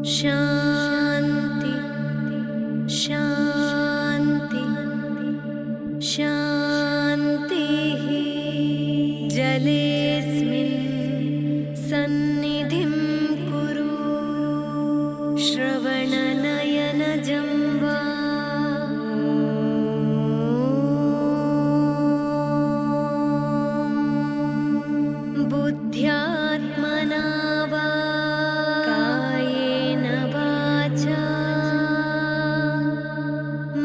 Shanti, Shanti, Shantihi. Jalesmin sannidhim kuru, Shravananayanajam va. Buddhyatmana va kayena vacha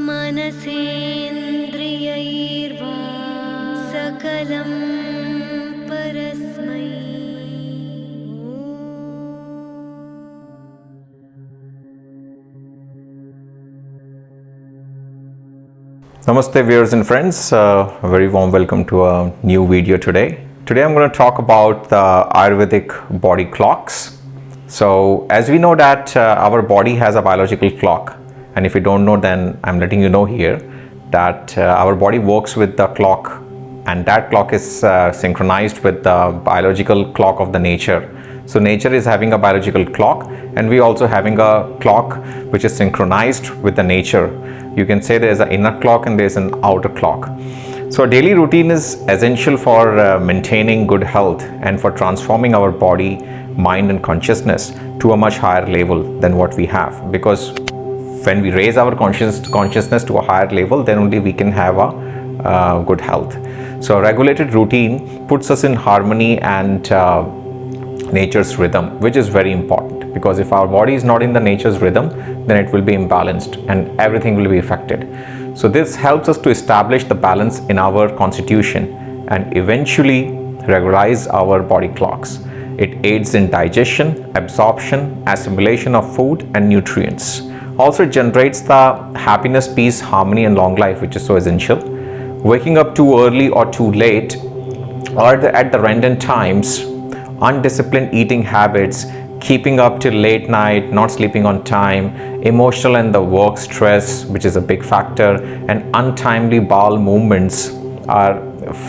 manasendriyairva sakalam parasmai. Namaste viewers and friends, a very warm welcome to a new video today. Today I'm going to talk about the Ayurvedic body clocks. So as we know that our body has a biological clock, and if you don't know, then I'm letting you know here that our body works with the clock, and that clock is synchronized with the biological clock of the nature. So nature is having a biological clock, and we also having a clock which is synchronized with the nature. You can say there's an inner clock and there's an outer clock. So a daily routine is essential for maintaining good health and for transforming our body, mind and consciousness to a much higher level than what we have. Because when we raise our consciousness to a higher level, then only we can have a good health. So a regulated routine puts us in harmony and nature's rhythm, which is very important, because if our body is not in the nature's rhythm, then it will be imbalanced and everything will be affected. So this helps us to establish the balance in our constitution and eventually regularize our body clocks. It aids in digestion, absorption, assimilation of food and nutrients. Also it generates the happiness, peace, harmony and long life, which is so essential. Waking up too early or too late, or at the random times, undisciplined eating habits, keeping up till late night, not sleeping on time, emotional and the work stress, which is a big factor, and untimely bowel movements are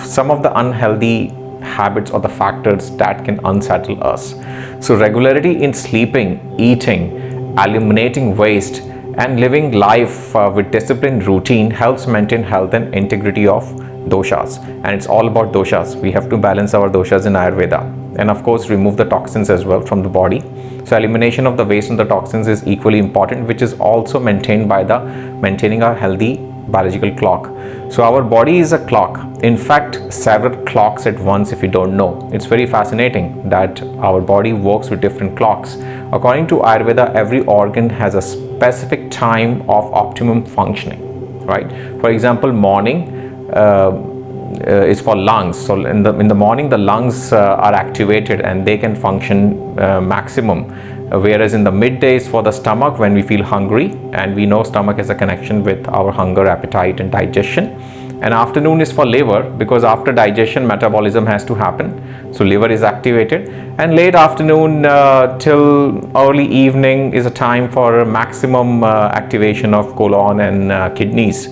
some of the unhealthy habits or the factors that can unsettle us. So regularity in sleeping, eating, eliminating waste and living life with disciplined routine helps maintain health and integrity of doshas. And it's all about doshas. We have to balance our doshas in Ayurveda, and of course remove the toxins as well from the body. So elimination of the waste and the toxins is equally important, which is also maintained by the maintaining a healthy biological clock. So our body is a clock, in fact several clocks at once. If you don't know, it's very fascinating that our body works with different clocks. According to Ayurveda, every organ has a specific time of optimum functioning, right? For example, morning is for lungs. So in the morning the lungs are activated and they can function maximum, whereas in the midday is for the stomach when we feel hungry, and we know stomach has a connection with our hunger, appetite and digestion. And afternoon is for liver, because after digestion metabolism has to happen, so liver is activated. And late afternoon till early evening is a time for maximum activation of colon and kidneys.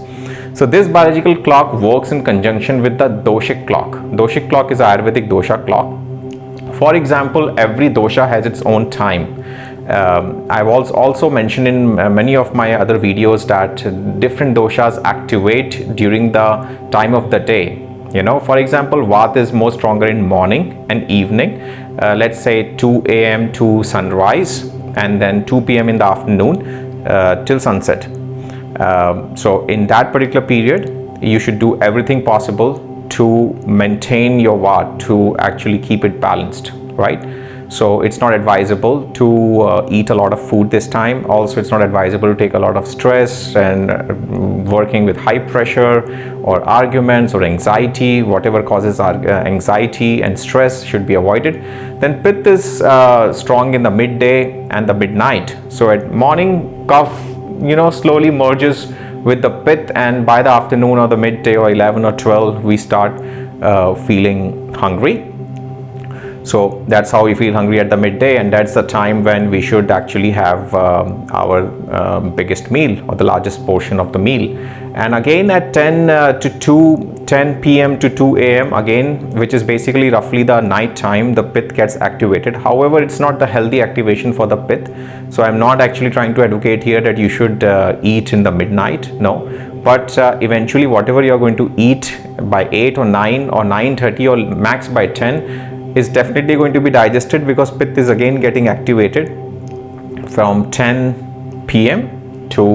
So this biological clock works in conjunction with the doshic clock. Doshic clock is Ayurvedic dosha clock. For example, every dosha has its own time. I've also mentioned in many of my other videos that different doshas activate during the time of the day. You know, for example, Vata is more stronger in morning and evening. Let's say 2 a.m. to sunrise, and then 2 p.m. in the afternoon till sunset. So in that particular period, you should do everything possible to maintain your Vata, to actually keep it balanced, right? So it's not advisable to eat a lot of food this time. Also, it's not advisable to take a lot of stress and working with high pressure or arguments or anxiety. Whatever causes anxiety and stress should be avoided. Then Pitta is strong in the midday and the midnight. So at morning, Kapha, slowly merges with the Pitta, and by the afternoon or the midday or 11 or 12, we start feeling hungry. So that's how we feel hungry at the midday, and that's the time when we should actually have our biggest meal or the largest portion of the meal. And again at 10 to 2 10 p.m. to 2 a.m. again, which is basically roughly the night time, the pith gets activated. However, it's not the healthy activation for the pith. So I'm not actually trying to advocate here that you should eat in the midnight. No, but eventually whatever you're going to eat by 8 or 9 or 9:30 or max by 10 is definitely going to be digested, because pith is again getting activated from 10 p.m. to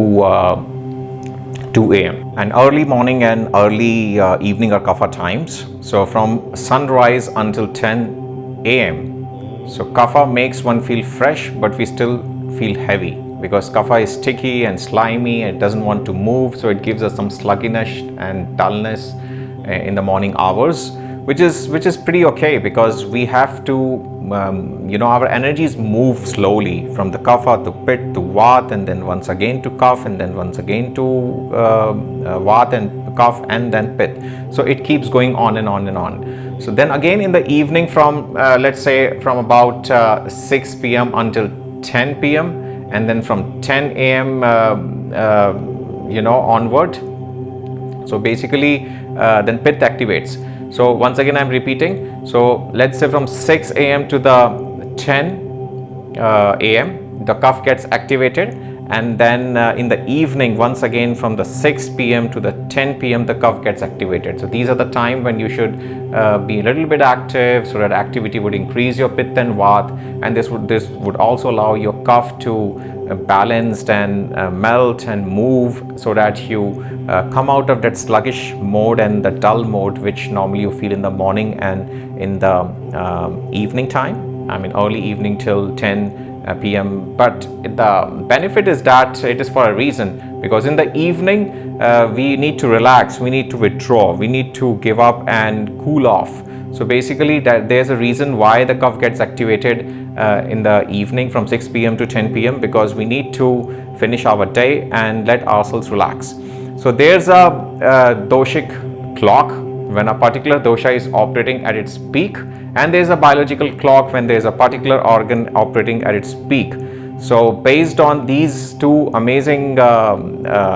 2 a.m. and early morning and early evening are kapha times. So from sunrise until 10 a.m. So kapha makes one feel fresh, but we still feel heavy, because kapha is sticky and slimy and it doesn't want to move. So it gives us some sluggishness and dullness in the morning hours, which is pretty okay, because we have to our energies move slowly from the kapha to pit to vat, and then once again to kapha, and then once again to vat and kapha, and then pit. So it keeps going on and on and on. So then again in the evening, from let's say from about 6 p.m. until 10 p.m. and then from 10 a.m. Onward. So basically then pith activates. So once again I'm repeating. So let's say from 6 a.m. to the 10 a.m. the kapha gets activated, and then in the evening once again from the 6 p.m. to the 10 p.m. the kapha gets activated. So these are the time when you should be a little bit active, so that activity would increase your pitta and vat, and this would also allow your kapha to balanced and melt and move, so that you come out of that sluggish mode and the dull mode which normally you feel in the morning and in the evening time. I mean early evening till 10 p.m. But the benefit is that it is for a reason, because in the evening we need to relax, we need to withdraw, we need to give up and cool off. So basically that there's a reason why the kapha gets activated in the evening from 6 p.m. to 10 p.m. because we need to finish our day and let ourselves relax. So there's a doshic clock when a particular dosha is operating at its peak, and there's a biological clock when there's a particular organ operating at its peak. So based on these two amazing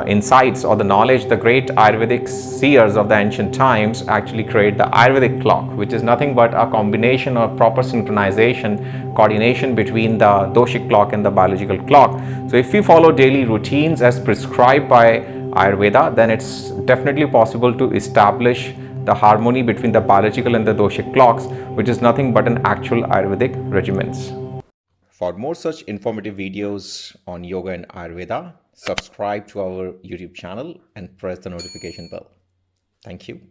insights or the knowledge, the great Ayurvedic seers of the ancient times actually create the Ayurvedic clock, which is nothing but a combination or proper synchronization, coordination between the doshic clock and the biological clock. So if we follow daily routines as prescribed by Ayurveda, then it's definitely possible to establish the harmony between the biological and the doshic clocks, which is nothing but an actual Ayurvedic regimens. For more such informative videos on yoga and Ayurveda, subscribe to our YouTube channel and press the notification bell. Thank you.